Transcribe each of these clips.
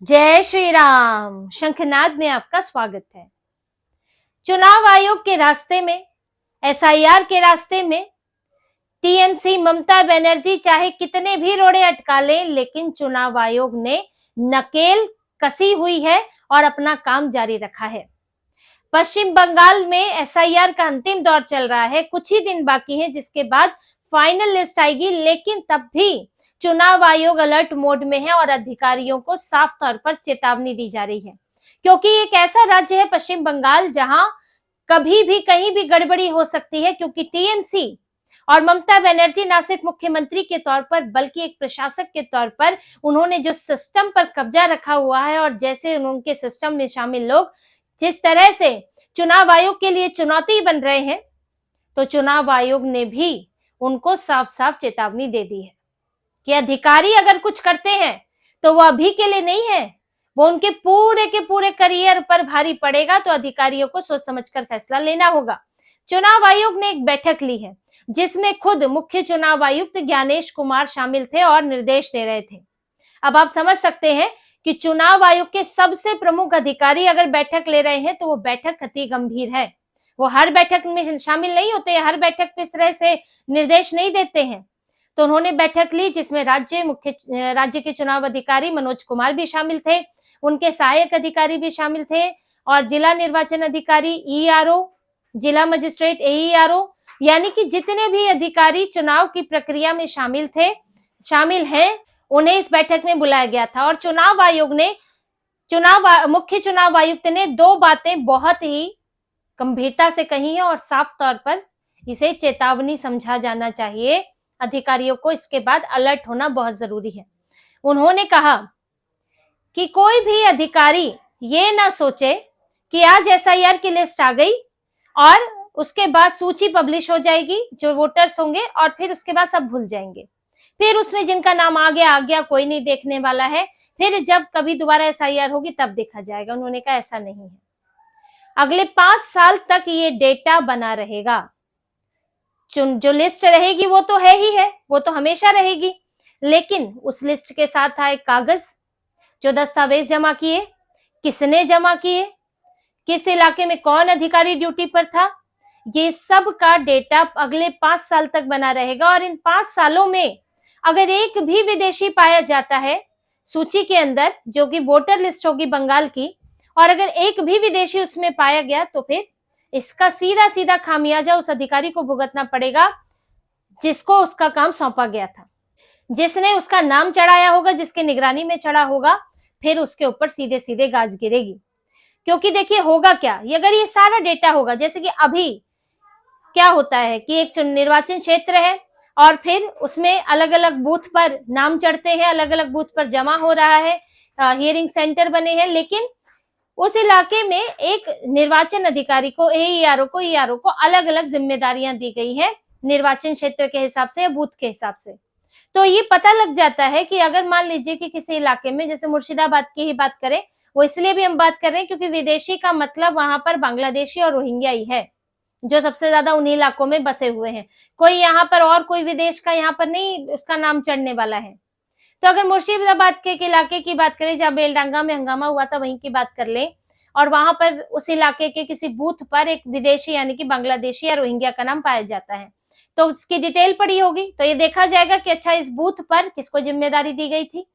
जय श्री राम। शंखनाद में आपका स्वागत है। चुनाव आयोग के रास्ते में, एसआईआर के रास्ते में टीएमसी ममता बनर्जी चाहे कितने भी रोड़े अटका ले, लेकिन चुनाव आयोग ने नकेल कसी हुई है और अपना काम जारी रखा है। पश्चिम बंगाल में एसआईआर का अंतिम दौर चल रहा है, कुछ ही दिन बाकी है जिसके बाद फाइनल लिस्ट आएगी, लेकिन तब भी चुनाव आयोग अलर्ट मोड में है और अधिकारियों को साफ तौर पर चेतावनी दी जा रही है, क्योंकि एक ऐसा राज्य है पश्चिम बंगाल जहां कभी भी कहीं भी गड़बड़ी हो सकती है, क्योंकि टीएमसी और ममता बनर्जी न सिर्फ मुख्यमंत्री के तौर पर बल्कि एक प्रशासक के तौर पर उन्होंने जो सिस्टम पर कब्जा रखा हुआ है और जैसे उनके सिस्टम में शामिल लोग जिस तरह से चुनाव आयोग के लिए चुनौती बन रहे हैं, तो चुनाव आयोग ने भी उनको साफ साफ चेतावनी दे दी है कि अधिकारी अगर कुछ करते हैं तो वो अभी के लिए नहीं है, वो उनके पूरे के पूरे करियर पर भारी पड़ेगा, तो अधिकारियों को सोच समझकर फैसला लेना होगा। चुनाव आयोग ने एक बैठक ली है जिसमें खुद मुख्य चुनाव आयुक्त ज्ञानेश कुमार शामिल थे और निर्देश दे रहे थे। अब आप समझ सकते हैं कि चुनाव आयोग के सबसे प्रमुख अधिकारी अगर बैठक ले रहे हैं तो वो बैठक अति गंभीर है। वो हर बैठक में शामिल नहीं होते, हर बैठक पे इस तरह से निर्देश नहीं देते हैं। तो उन्होंने बैठक ली जिसमें राज्य के चुनाव अधिकारी मनोज कुमार भी शामिल थे, उनके सहायक अधिकारी भी शामिल थे और जिला निर्वाचन अधिकारी, ईआरओ, जिला मजिस्ट्रेट, एईआरओ, यानी कि जितने भी अधिकारी चुनाव की प्रक्रिया में शामिल हैं, उन्हें इस बैठक में बुलाया गया था। और चुनाव आयोग ने मुख्य चुनाव आयुक्त ने दो बातें बहुत ही गंभीरता से कही है और साफ तौर पर इसे चेतावनी समझा जाना चाहिए। अधिकारियों को इसके बाद अलर्ट होना बहुत जरूरी है। उन्होंने कहा कि कोई भी अधिकारी ये ना सोचे कि आज एसआईआर की लिस्ट आ गई और उसके बाद सूची पब्लिश हो जाएगी, जो वोटर्स होंगे, और फिर उसके बाद सब भूल जाएंगे, फिर उसमें जिनका नाम आ गया कोई नहीं देखने वाला है, फिर जब कभी दोबारा एसआईआर होगी तब देखा जाएगा। उन्होंने कहा ऐसा नहीं है, अगले 5 साल तक ये डेटा बना रहेगा। जो लिस्ट रहेगी वो तो है ही है, वो तो हमेशा रहेगी, लेकिन उस लिस्ट के साथ आए कागज, जो दस्तावेज जमा किए, किसने जमा किए, किस इलाके में कौन अधिकारी ड्यूटी पर था, ये सब का डेटा अगले 5 साल तक बना रहेगा। और इन 5 सालों में अगर एक भी विदेशी पाया जाता है सूची के अंदर, जो कि वोटर लिस्ट होगी बंगाल की, और अगर एक भी विदेशी उसमें पाया गया तो फिर इसका सीधा सीधा खामियाजा उस अधिकारी को भुगतना पड़ेगा जिसको उसका काम सौंपा गया था, जिसने उसका नाम चढ़ाया होगा, जिसके निगरानी में चढ़ा होगा, फिर उसके ऊपर सीधे सीधे गाज गिरेगी। क्योंकि देखिए होगा क्या, अगर ये सारा डेटा होगा, जैसे कि अभी क्या होता है कि एक निर्वाचन क्षेत्र है और फिर उसमें अलग अलग बूथ पर नाम चढ़ते हैं, अलग अलग बूथ पर जमा हो रहा है, हियरिंग सेंटर बने हैं, लेकिन उस इलाके में एक निर्वाचन अधिकारी को, एईआरओ को, ईआरओ को अलग अलग जिम्मेदारियां दी गई है निर्वाचन क्षेत्र के हिसाब से या बूथ के हिसाब से। तो ये पता लग जाता है कि अगर मान लीजिए कि किसी इलाके में, जैसे मुर्शिदाबाद की ही बात करें, वो इसलिए भी हम बात कर रहे हैं क्योंकि विदेशी का मतलब वहां पर बांग्लादेशी और रोहिंग्या ही है, जो सबसे ज्यादा उन्हीं इलाकों में बसे हुए हैं। कोई यहाँ पर और कोई विदेश का यहाँ पर नहीं उसका नाम चढ़ने वाला है। तो अगर मुर्शिदाबाद के इलाके की बात करें जहाँ बेलडांगा में हंगामा हुआ था, वहीं की बात कर लें, और वहां पर उस इलाके के किसी बूथ पर एक विदेशी यानी कि बांग्लादेशी या रोहिंग्या का नाम पाया जाता है, तो उसकी डिटेल पड़ी होगी, तो ये देखा जाएगा कि अच्छा इस बूथ पर किसको जिम्मेदारी दी गई थी,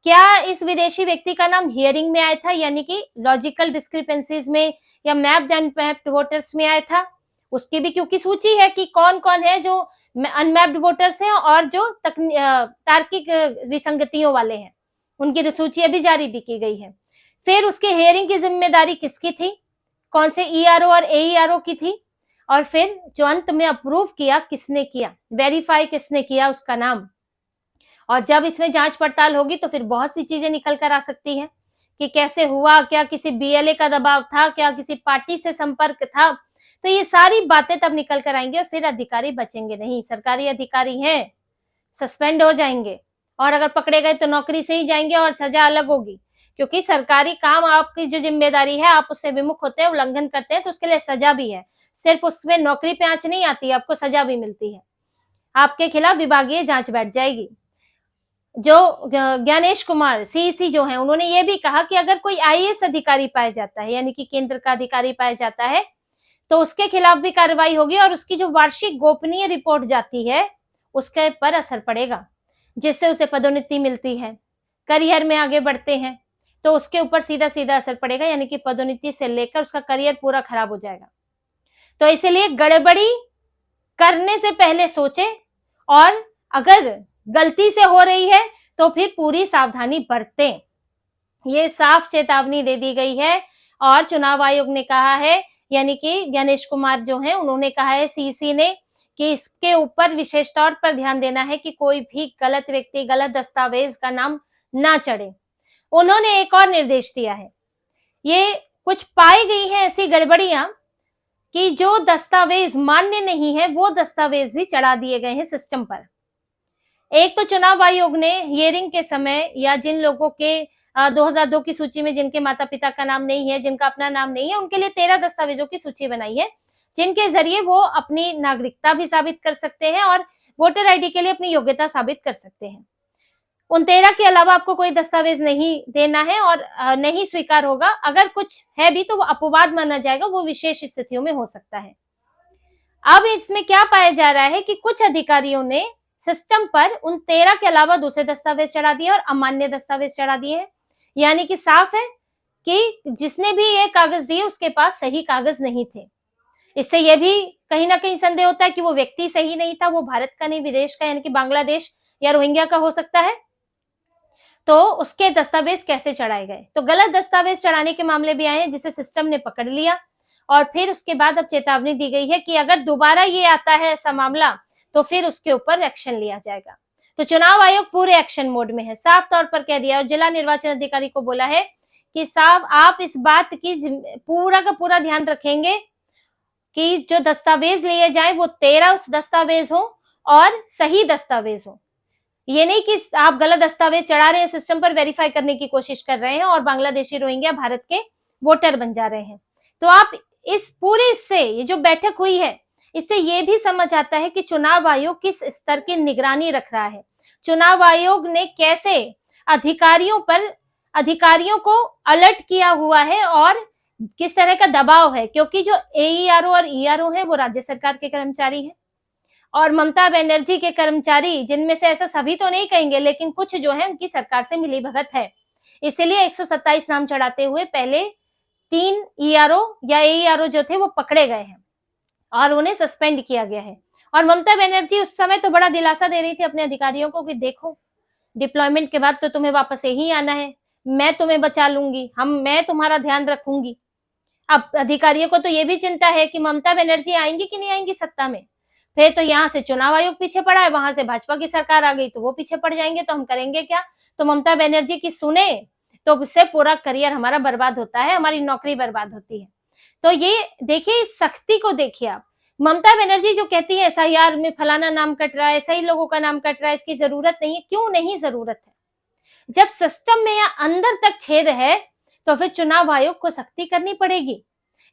क्या इस विदेशी व्यक्ति का नाम हियरिंग में आया था, यानी कि लॉजिकल डिस्क्रिपेंसीज में या मैप्ड एंड मैप्ड वोटर्स में आया था, उसकी भी क्योंकि सूची है कि कौन कौन है जो अनमैप्ड वोटर्स हैं और जो तार्किक विसंगतियों वाले हैं, उनकी सूची अभी जारी भी की गई है। फिर उसके हियरिंग की जिम्मेदारी किसकी थी, कौन से ईआरओ और एईआरओ की थी, और फिर जो अंत में अप्रूव किया किसने किया, वेरीफाई किसने किया उसका नाम। और जब इसमें जांच पड़ताल होगी तो फिर बहुत सी चीजें निकल कर आ सकती हैं कि कैसे हुआ, क्या किसी बीएलए का दबाव था, क्या किसी पार्टी से संपर्क था, तो ये सारी बातें तब निकल कर आएंगे और फिर अधिकारी बचेंगे नहीं। सरकारी अधिकारी हैं, सस्पेंड हो जाएंगे, और अगर पकड़े गए तो नौकरी से ही जाएंगे और सजा अलग होगी, क्योंकि सरकारी काम आपकी जो जिम्मेदारी है आप उससे विमुख होते हैं, उल्लंघन करते हैं, तो उसके लिए सजा भी है, सिर्फ उसमें नौकरी पे आंच नहीं आती, आपको सजा भी मिलती है, आपके खिलाफ विभागीय जांच बैठ जाएगी। जो ज्ञानेश कुमार सीईसी जो है, उन्होंने ये भी कहा कि अगर कोई आईएएस अधिकारी पाया जाता है, यानी कि केंद्र का अधिकारी पाया जाता है, तो उसके खिलाफ भी कार्रवाई होगी और उसकी जो वार्षिक गोपनीय रिपोर्ट जाती है उसके पर असर पड़ेगा, जिससे उसे पदोन्नति मिलती है, करियर में आगे बढ़ते हैं, तो उसके ऊपर सीधा सीधा असर पड़ेगा, यानी कि पदोन्नति से लेकर उसका करियर पूरा खराब हो जाएगा। तो इसलिए गड़बड़ी करने से पहले सोचे, और अगर गलती से हो रही है तो फिर पूरी सावधानी बरतें। ये साफ चेतावनी दे दी गई है और चुनाव आयोग ने कहा है, यानी कि ज्ञानेश कुमार जो है उन्होंने कहा है सीसी ने, कि इसके ऊपर विशेष तौर पर ध्यान देना है कि कोई भी गलत व्यक्ति गलत दस्तावेज का नाम ना चढ़े। उन्होंने एक और निर्देश दिया है, ये कुछ पाई गई है ऐसी गड़बड़ियां कि जो दस्तावेज मान्य नहीं है वो दस्तावेज भी चढ़ा दिए गए हैं सिस्टम पर। एक तो चुनाव आयोग ने हियरिंग के समय, या जिन लोगों के 2002 की सूची में जिनके माता पिता का नाम नहीं है, जिनका अपना नाम नहीं है, उनके लिए 13 दस्तावेजों की सूची बनाई है, जिनके जरिए वो अपनी नागरिकता भी साबित कर सकते हैं और वोटर आईडी के लिए अपनी योग्यता साबित कर सकते हैं। उन 13 के अलावा आपको कोई दस्तावेज नहीं देना है और नहीं स्वीकार होगा। अगर कुछ है भी तो वो अपवाद माना जाएगा, वो विशेष स्थितियों में हो सकता है। अब इसमें क्या पाया जा रहा है कि कुछ अधिकारियों ने सिस्टम पर उन 13 के अलावा दूसरे दस्तावेज चढ़ा दिए और अमान्य दस्तावेज चढ़ा दिए हैं, यानी कि साफ है कि जिसने भी ये कागज दिए उसके पास सही कागज नहीं थे। इससे यह भी कहीं ना कहीं संदेह होता है कि वो व्यक्ति सही नहीं था, वो भारत का नहीं विदेश का, यानी कि बांग्लादेश या रोहिंग्या का हो सकता है, तो उसके दस्तावेज कैसे चढ़ाए गए। तो गलत दस्तावेज चढ़ाने के मामले भी आए हैं, जिसे सिस्टम ने पकड़ लिया और फिर उसके बाद अब चेतावनी दी गई है कि अगर दोबारा ये आता है ऐसा मामला तो फिर उसके ऊपर एक्शन लिया जाएगा। तो चुनाव आयोग पूरे एक्शन मोड में है, साफ तौर पर कह दिया और जिला निर्वाचन अधिकारी को बोला है कि साहब आप इस बात की पूरा का पूरा ध्यान रखेंगे कि जो दस्तावेज लिए जाए वो 13 दस्तावेज हो और सही दस्तावेज हो। ये नहीं कि आप गलत दस्तावेज चढ़ा रहे हैं, सिस्टम पर वेरीफाई करने की कोशिश कर रहे हैं और बांग्लादेशी रोहिंग्या भारत के वोटर बन जा रहे हैं। तो आप इस पूरे इससे ये जो बैठक हुई है, इससे ये भी समझ आता है कि चुनाव आयोग किस स्तर की निगरानी रख रहा है, चुनाव आयोग ने कैसे अधिकारियों को अलर्ट किया हुआ है और किस तरह का दबाव है, क्योंकि जो एईआरओ और ईआरओ है वो राज्य सरकार के कर्मचारी हैं और ममता बनर्जी के कर्मचारी, जिनमें से ऐसा सभी तो नहीं कहेंगे लेकिन कुछ जो है उनकी सरकार से मिली भगत है, इसलिए 127 नाम चढ़ाते हुए पहले 3 ईआरओ या एईआरओ जो थे वो पकड़े गए हैं और उन्हें सस्पेंड किया गया है। और ममता बनर्जी उस समय तो बड़ा दिलासा दे रही थी अपने अधिकारियों को कि देखो डिप्लॉयमेंट के बाद तो तुम्हें वापस यही आना है, मैं तुम्हें बचा लूंगी, मैं तुम्हारा ध्यान रखूंगी। अब अधिकारियों को तो ये भी चिंता है कि ममता बनर्जी आएंगी कि नहीं आएंगी सत्ता में, फिर तो यहाँ से चुनाव आयोग पीछे पड़ा है, वहां से भाजपा की सरकार आ गई तो वो पीछे पड़ जाएंगे, तो हम करेंगे क्या। तो ममता बनर्जी की सुने तो उससे पूरा करियर हमारा बर्बाद होता है, हमारी नौकरी बर्बाद होती है। तो ये देखिए, इस सख्ती को देखिए आप। ममता बनर्जी जो कहती है एसआईआर में फलाना नाम कट रहा है, सही लोगों का नाम कट रहा है, इसकी जरूरत नहीं है। क्यों नहीं जरूरत है? जब सिस्टम में या अंदर तक छेद है तो फिर चुनाव आयोग को सख्ती करनी पड़ेगी।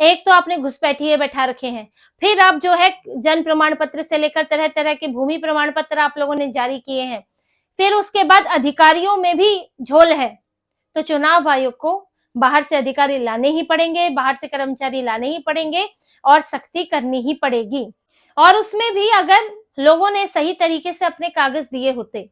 एक तो आपने घुसपैठिए बैठा रखे हैं, फिर आप जो है जन प्रमाण पत्र से लेकर तरह तरह के भूमि प्रमाण पत्र आप लोगों ने जारी किए हैं, फिर उसके बाद अधिकारियों में भी झोल है। तो चुनाव आयोग को बाहर से अधिकारी लाने ही पड़ेंगे, बाहर से कर्मचारी लाने ही पड़ेंगे और सख्ती करनी ही पड़ेगी। और उसमें भी अगर लोगों ने सही तरीके से अपने कागज दिए होते,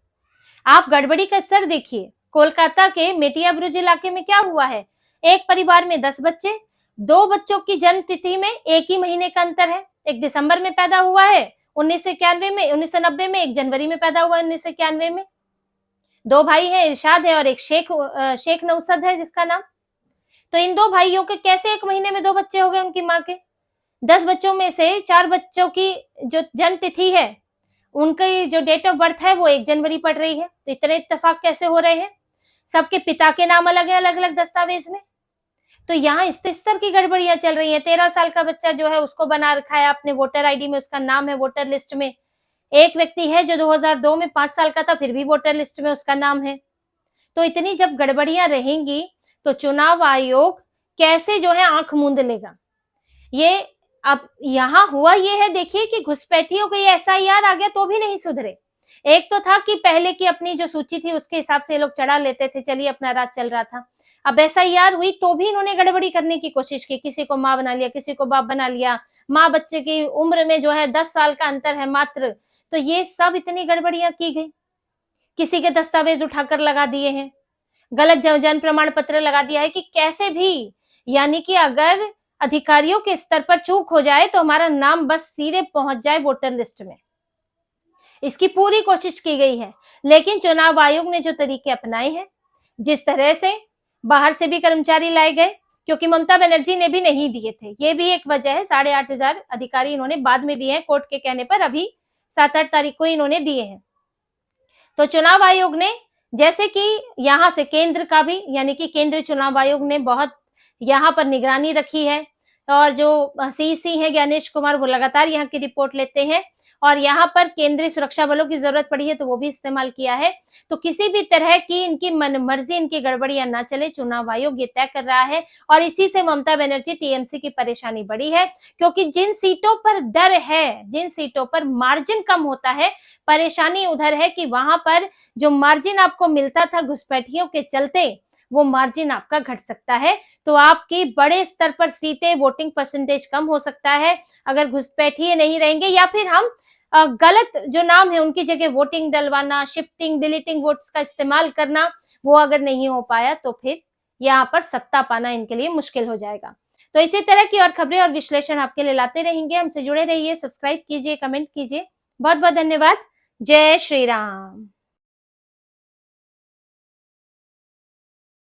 आप गड़बड़ी का स्तर देखिए। कोलकाता के मेटिया ब्रुज इलाके में क्या हुआ है, एक परिवार में 10 बच्चे, 2 बच्चों की जन्म तिथि में एक ही महीने का अंतर है। एक दिसंबर में पैदा हुआ है 1991 में, 1990 में, एक जनवरी में पैदा हुआ है 1991 में। 2 भाई हैं, इरशाद है और एक शेख नौसद है जिसका नाम। तो इन 2 भाइयों के कैसे एक महीने में 2 बच्चे हो गए उनकी माँ के? 10 बच्चों में से 4 बच्चों की जो जन्म तिथि है, उनकी जो डेट ऑफ बर्थ है वो 1 जनवरी पड़ रही है। तो इतने इत्तेफाक कैसे हो रहे हैं? सबके पिता के नाम अलग है अलग अलग दस्तावेज में। तो यहाँ इस स्तर की गड़बड़ियां चल रही है। 13 साल का बच्चा जो है उसको बना रखा है आपने वोटर आईडी में, उसका नाम है वोटर लिस्ट में। एक व्यक्ति है जो 2002 में 5 साल का था, फिर भी वोटर लिस्ट में उसका नाम है। तो इतनी जब गड़बड़ियां रहेंगी तो चुनाव आयोग कैसे जो है आंख मूंद लेगा। ये अब यहाँ हुआ ये है, देखिए कि घुसपैठियों का ये एसआईआर आ गया तो भी नहीं सुधरे। एक तो था कि पहले की अपनी जो सूची थी उसके हिसाब से ये लोग चढ़ा लेते थे, चलिए अपना राज चल रहा था। अब एसआईआर हुई तो भी इन्होंने गड़बड़ी करने की कोशिश की, किसी को माँ बना लिया, किसी को बाप बना लिया, माँ बच्चे की उम्र में जो है 10 साल का अंतर है मात्र, तो ये सब इतनी गड़बड़ियां की गई। किसी के दस्तावेज उठाकर लगा दिए हैं, गलत जन्म प्रमाण पत्र लगा दिया है कि कैसे भी, यानी कि अगर अधिकारियों के स्तर पर चूक हो जाए तो हमारा नाम बस सीधे पहुंच जाए वोटर लिस्ट में। इसकी पूरी कोशिश की गई है, लेकिन चुनाव आयोग ने जो तरीके अपनाए हैं, जिस तरह से बाहर से भी कर्मचारी लाए गए, क्योंकि ममता बनर्जी ने भी नहीं दिए थे, ये भी एक वजह है। 8,500 अधिकारी इन्होंने बाद में दिए हैं, कोर्ट के कहने पर अभी 7-8 तारीख को इन्होंने दिए हैं। तो चुनाव आयोग ने जैसे कि यहां से केंद्र का भी, यानी कि केंद्रीय चुनाव आयोग ने बहुत यहाँ पर निगरानी रखी है, और जो सीईसी है ज्ञानेश कुमार, वो लगातार यहाँ की रिपोर्ट लेते हैं, और यहाँ पर केंद्रीय सुरक्षा बलों की जरूरत पड़ी है तो वो भी इस्तेमाल किया है। तो किसी भी तरह की इनकी मनमर्जी, इनकी गड़बड़ियां ना चले, चुनाव आयोग ये तय कर रहा है। और इसी से ममता बनर्जी, टीएमसी की परेशानी बढ़ी है, क्योंकि जिन सीटों पर डर है, जिन सीटों पर मार्जिन कम होता है, परेशानी उधर है कि वहां पर जो मार्जिन आपको मिलता था घुसपैठियों के चलते, वो मार्जिन आपका घट सकता है। तो आपकी बड़े स्तर पर सीटें, वोटिंग परसेंटेज कम हो सकता है अगर घुसपैठिए नहीं रहेंगे, या फिर हम गलत जो नाम है उनकी जगह वोटिंग डलवाना, शिफ्टिंग, डिलीटिंग वोट्स का इस्तेमाल करना, वो अगर नहीं हो पाया तो फिर यहाँ पर सत्ता पाना इनके लिए मुश्किल हो जाएगा। तो इसी तरह की और खबरें और विश्लेषण आपके लिए लाते रहेंगे। हमसे जुड़े रहिए, सब्सक्राइब कीजिए, कमेंट कीजिए। बहुत बहुत धन्यवाद। जय श्री राम।